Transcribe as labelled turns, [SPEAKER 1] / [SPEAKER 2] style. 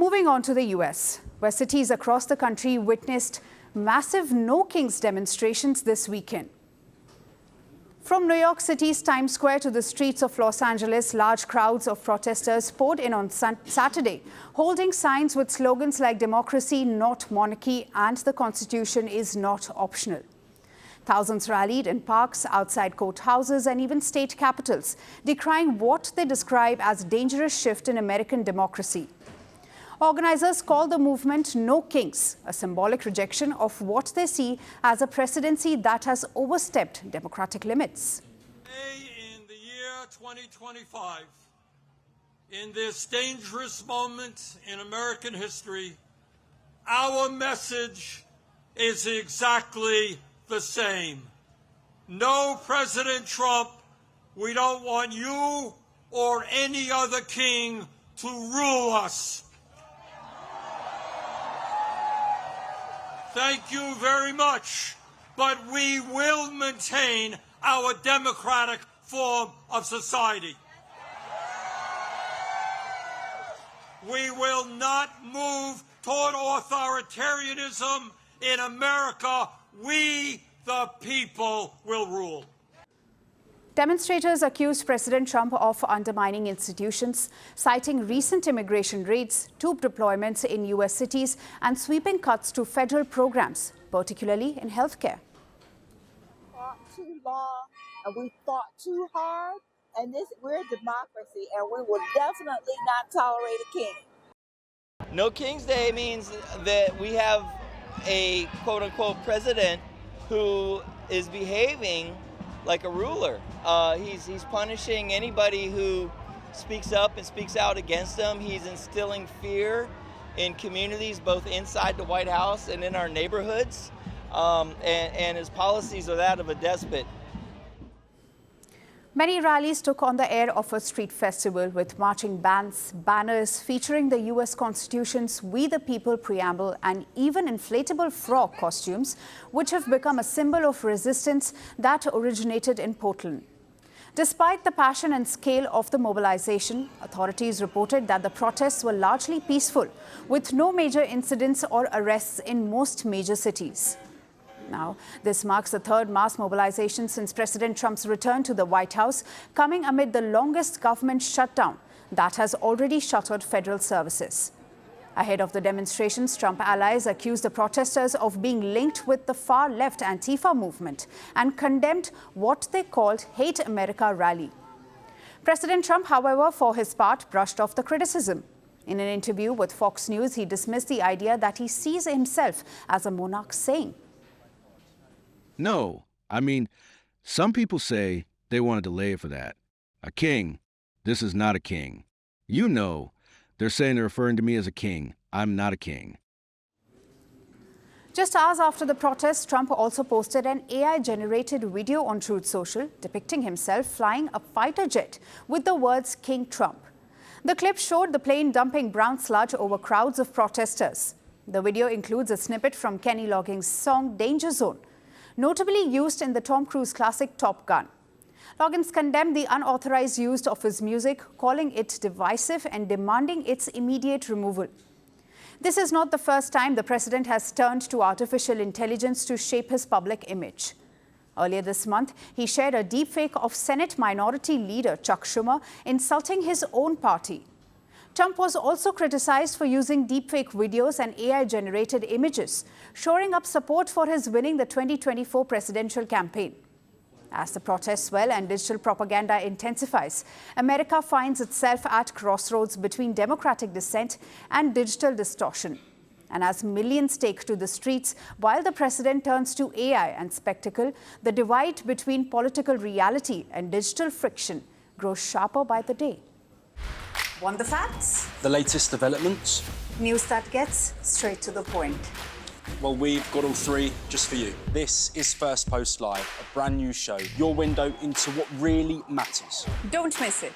[SPEAKER 1] Moving on to the US, where cities across the country witnessed massive No Kings demonstrations this weekend. From New York City's Times Square to the streets of Los Angeles, large crowds of protesters poured in on Saturday, holding signs with slogans like "Democracy, not monarchy," and "The Constitution is not optional." Thousands rallied in parks, outside courthouses, and even state capitals, decrying what they describe as a dangerous shift in American democracy. Organizers call the movement No Kings, a symbolic rejection of what they see as a presidency that has overstepped democratic limits.
[SPEAKER 2] In the year 2025, in this dangerous moment in American history, our message is exactly the same. No, President Trump, we don't want you or any other king to rule us. Thank you very much, but we will maintain our democratic form of society. We will not move toward authoritarianism in America. We, the people, will rule.
[SPEAKER 1] Demonstrators accused President Trump of undermining institutions, citing recent immigration raids, troop deployments in U.S. cities, and sweeping cuts to federal programs, particularly in healthcare.
[SPEAKER 3] We fought too long and we fought too hard, and we're a democracy, and we will definitely not tolerate a king.
[SPEAKER 4] No King's Day means that we have a quote-unquote president who is behaving like a ruler. He's punishing anybody who speaks up and speaks out against him. He's instilling fear in communities, both inside the White House and in our neighborhoods. And his policies are that of a despot.
[SPEAKER 1] Many rallies took on the air of a street festival with marching bands, banners featuring the U.S. Constitution's "We the People" preamble, and even inflatable frog costumes, which have become a symbol of resistance that originated in Portland. Despite the passion and scale of the mobilization, authorities reported that the protests were largely peaceful, with no major incidents or arrests in most major cities. Now, this marks the third mass mobilization since President Trump's return to the White House, coming amid the longest government shutdown that has already shuttered federal services. Ahead of the demonstrations, Trump allies accused the protesters of being linked with the far-left Antifa movement and condemned what they called Hate America rally. President Trump, however, for his part, brushed off the criticism. In an interview with Fox News, he dismissed the idea that he sees himself as a monarch, saying,
[SPEAKER 5] "No, I mean, some people say they want to delay it for that. A king, this is not a king. You know, they're saying they're referring to me as a king. I'm not a king."
[SPEAKER 1] Just hours after the protest, Trump also posted an AI-generated video on Truth Social depicting himself flying a fighter jet with the words "King Trump." The clip showed the plane dumping brown sludge over crowds of protesters. The video includes a snippet from Kenny Loggins' song "Danger Zone," notably used in the Tom Cruise classic Top Gun. Loggins condemned the unauthorized use of his music, calling it divisive and demanding its immediate removal. This is not the first time the president has turned to artificial intelligence to shape his public image. Earlier this month, he shared a deepfake of Senate Minority Leader Chuck Schumer insulting his own party. Trump was also criticized for using deepfake videos and AI-generated images, shoring up support for his winning the 2024 presidential campaign. As the protests swell and digital propaganda intensifies, America finds itself at crossroads between democratic dissent and digital distortion. And as millions take to the streets while the president turns to AI and spectacle, the divide between political reality and digital friction grows sharper by the day. Want the facts?
[SPEAKER 6] The latest developments?
[SPEAKER 1] News that gets straight to the point.
[SPEAKER 6] Well, we've got all three just for you. This is Firstpost Live, a brand new show, your window into what really matters.
[SPEAKER 1] Don't miss it.